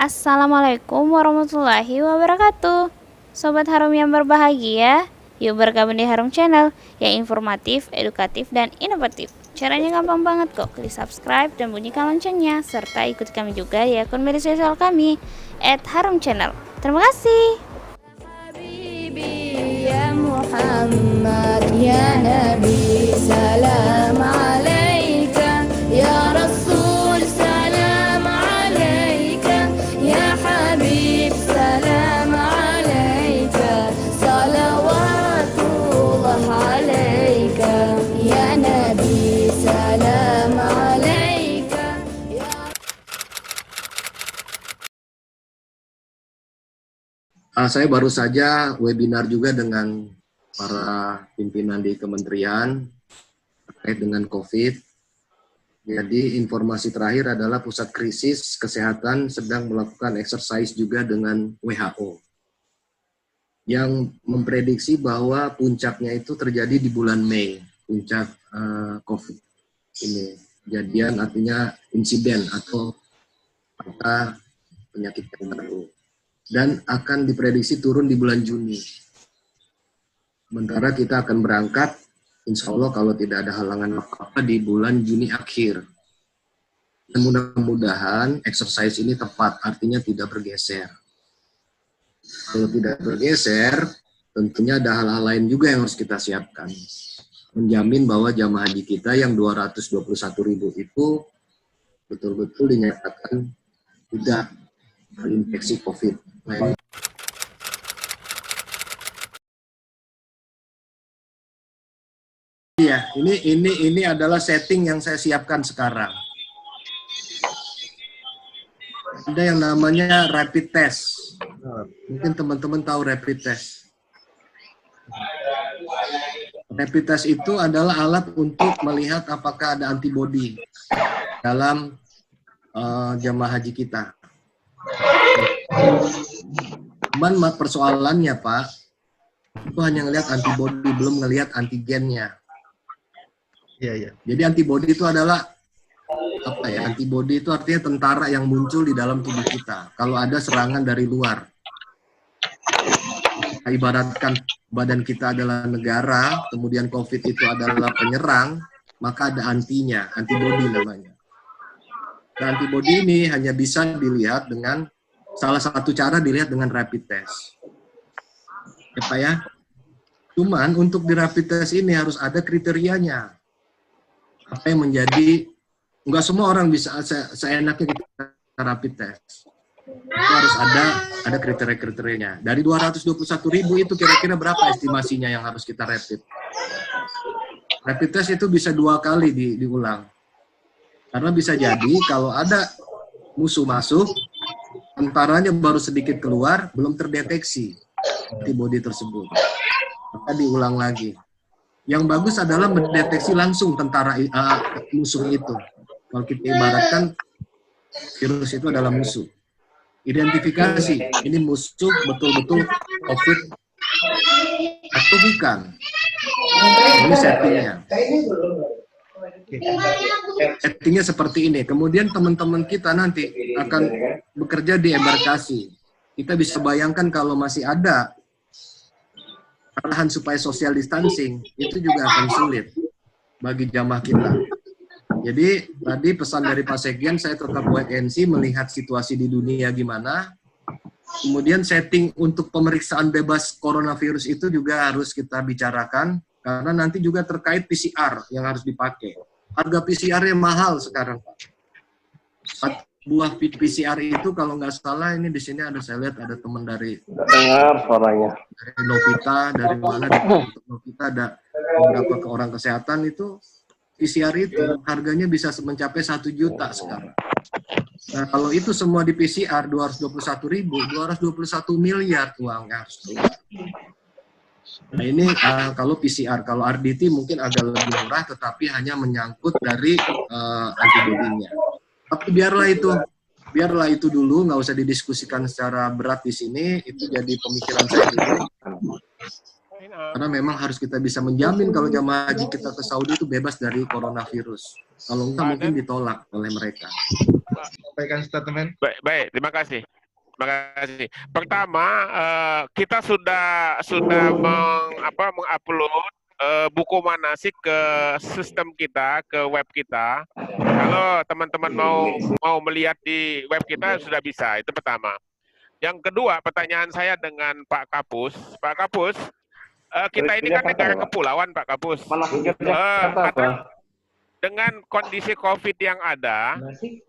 Assalamualaikum warahmatullahi wabarakatuh. Sobat Harum yang berbahagia, yuk bergabung di Harum Channel yang informatif, edukatif, dan inovatif. Caranya gampang banget kok, klik subscribe dan bunyikan loncengnya, serta ikuti kami juga di akun media sosial kami, @harumchannel. Terima kasih. Ya Muhammad, ya Nabi, salam alaika, ya Rasul, salam alaika, ya Habib, salam alaika, salawatullah alaika, ya Nabi, salam alaika, ya... Saya baru saja webinar juga dengan para pimpinan di kementerian terkait dengan COVID. Jadi informasi terakhir adalah Pusat Krisis Kesehatan sedang melakukan exercise juga dengan WHO yang memprediksi bahwa puncaknya itu terjadi di bulan Mei, puncak COVID ini. Kejadian artinya insiden atau penyakit yang baru. Dan akan diprediksi turun di bulan Juni. Sementara kita akan berangkat, insya Allah kalau tidak ada halangan apa-apa di bulan Juni akhir. Dan mudah-mudahan exercise ini tepat, artinya tidak bergeser. Kalau tidak bergeser, tentunya ada hal-hal lain juga yang harus kita siapkan. Menjamin bahwa jamaah haji kita yang 221.000 itu betul-betul dinyatakan tidak terinfeksi COVID. Iya, ini adalah setting yang saya siapkan sekarang. Ada yang namanya rapid test. Mungkin teman-teman tahu rapid test. Rapid test itu adalah alat untuk melihat apakah ada antibodi dalam jamaah haji kita. Cuman persoalannya Pak, itu hanya ngelihat antibodi, belum ngelihat antigennya. Iya. Jadi antibodi itu adalah apa ya? Antibodi itu artinya tentara yang muncul di dalam tubuh kita. Kalau ada serangan dari luar, ibaratkan badan kita adalah negara, kemudian COVID itu adalah penyerang, maka ada antinya, antibodi namanya. Nah, antibodi ini hanya bisa dilihat dengan salah satu cara dilihat dengan rapid test. Ya Pak ya. Cuman untuk di rapid test ini harus ada kriterianya. Apa yang menjadi, nggak semua orang bisa seenaknya kita rapid test. Itu harus ada kriteria-kriterianya. Dari 221.000 itu kira-kira berapa estimasinya yang harus kita rapid? Rapid test itu bisa 2 kali diulang. Karena bisa jadi kalau ada musuh masuk, tentaranya baru sedikit keluar, belum terdeteksi antibodi tersebut. Maka diulang lagi. Yang bagus adalah mendeteksi langsung tentara musuh itu. Kalau kita ibaratkan virus itu adalah musuh. Identifikasi, ini musuh betul-betul COVID atau bukan. Ini settingnya. Settingnya seperti ini. Kemudian teman-teman kita nanti akan bekerja di embarkasi. Kita bisa bayangkan kalau masih ada arahan supaya social distancing, itu juga akan sulit bagi jamaah kita. Jadi tadi pesan dari Pak Sekjen, saya tetap wait and see, melihat situasi di dunia gimana. Kemudian setting untuk pemeriksaan bebas coronavirus itu juga harus kita bicarakan, karena nanti juga terkait PCR yang harus dipakai. Harga PCR-nya mahal sekarang, Pak. Buah PCR itu kalau nggak salah, ini di sini ada, saya lihat ada teman dari Novita, dari mana Novita, ada beberapa orang kesehatan itu PCR itu harganya bisa mencapai 1 juta sekarang. Nah kalau itu semua di PCR 221.000, 221 miliar uang yang harus keluar. Nah ini kalau PCR, kalau RDT mungkin agak lebih murah, tetapi hanya menyangkut dari antibodinya. Tapi biarlah itu dulu, nggak usah didiskusikan secara berat di sini, itu jadi pemikiran saya dulu. Karena memang harus kita bisa menjamin kalau jamaah haji kita ke Saudi itu bebas dari coronavirus. Kalau enggak mungkin ditolak oleh mereka. Sampaikan statement. Baik, terima kasih. Terima kasih. Pertama, kita sudah mengupload buku manasik ke sistem kita, ke web kita. Kalau teman-teman mau melihat di web kita sudah bisa. Itu pertama. Yang kedua, pertanyaan saya dengan Pak Kapus. Pak Kapus, kita ini kan negara kepulauan, Pak Kapus. Dengan kondisi COVID yang ada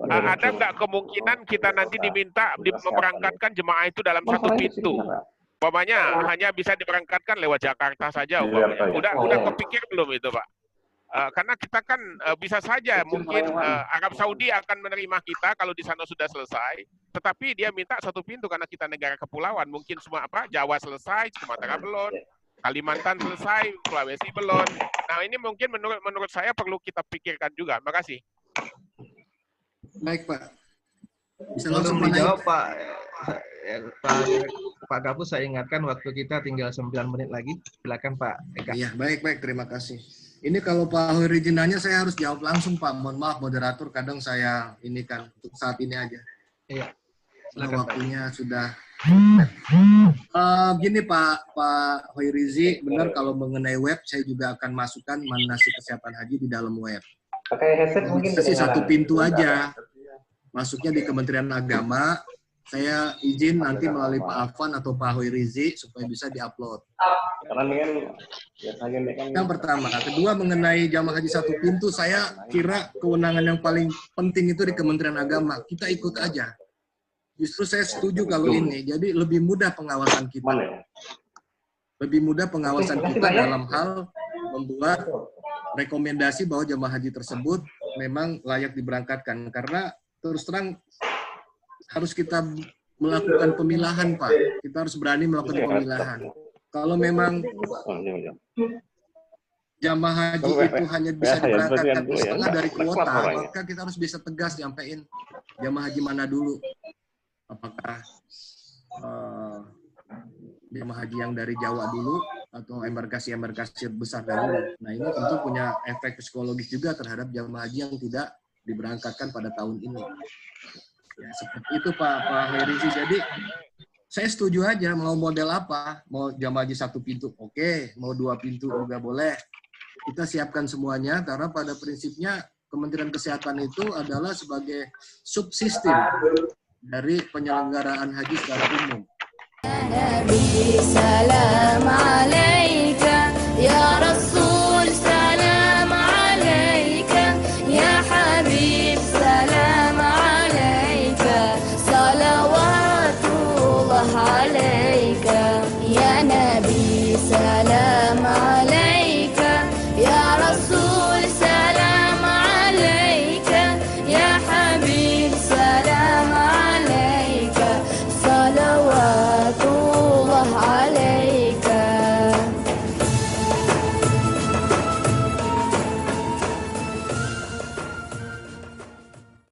nggak kemungkinan kita nanti diminta memberangkatkan jemaah itu dalam satu pintu? Umpamanya hanya bisa diberangkatkan lewat Jakarta saja. Umpamanya. Udah kepikir belum itu, Pak? Karena kita kan bisa saja mungkin Arab Saudi akan menerima kita kalau di sana sudah selesai, tetapi dia minta satu pintu karena kita negara kepulauan. Mungkin semua Jawa selesai, Sumatera belum, Kalimantan selesai, Sulawesi belum. Nah ini mungkin menurut saya perlu kita pikirkan juga. Terima kasih. Baik, Pak. Bisa Langsung langsung dijawab, Pak Kapus, saya ingatkan waktu kita tinggal 9 menit lagi. Silakan Pak Eka. Iya, baik, terima kasih. Ini kalau Pak Hoirizin nanya, saya harus jawab langsung, Pak. Mohon maaf, moderator, kadang saya ini kan untuk saat ini aja. Iya. Silakan, waktunya Pak. Sudah. Gini Pak Hoirizi, benar kalau mengenai web, saya juga akan masukkan manasik kesehatan haji di dalam web. Pakai headset mungkin. Sih satu pintu aja. Masuknya di Kementerian Agama. Saya izin nanti melalui Pak Afwan atau Pak Hoirizi supaya bisa diupload. Karena kan biasanya kan. Yang pertama, kedua mengenai jamaah haji satu pintu, saya kira kewenangan yang paling penting itu di Kementerian Agama. Kita ikut aja. Justru saya setuju kalau ini. Jadi lebih mudah pengawasan kita. Lebih mudah pengawasan kita dalam hal membuat rekomendasi bahwa jamaah haji tersebut memang layak diberangkatkan. Karena terus terang harus kita melakukan pemilahan, Pak. Kita harus berani melakukan pemilahan. Kalau memang jamaah haji itu hanya bisa diberangkatkan setengah dari kuota, maka kita harus bisa tegas nyampein jamaah haji mana dulu. Apakah jamaah haji yang dari Jawa dulu atau embarkasi besar dahulu. Nah ini tentu punya efek psikologis juga terhadap jamaah haji yang tidak diberangkatkan pada tahun ini. Ya, seperti itu Pak Hoirizi. Jadi saya setuju aja, mau model apa, mau jamaah haji satu pintu, oke, mau 2 pintu juga boleh. Kita siapkan semuanya karena pada prinsipnya Kementerian Kesehatan itu adalah sebagai subsistem dari penyelenggaraan haji secara umum.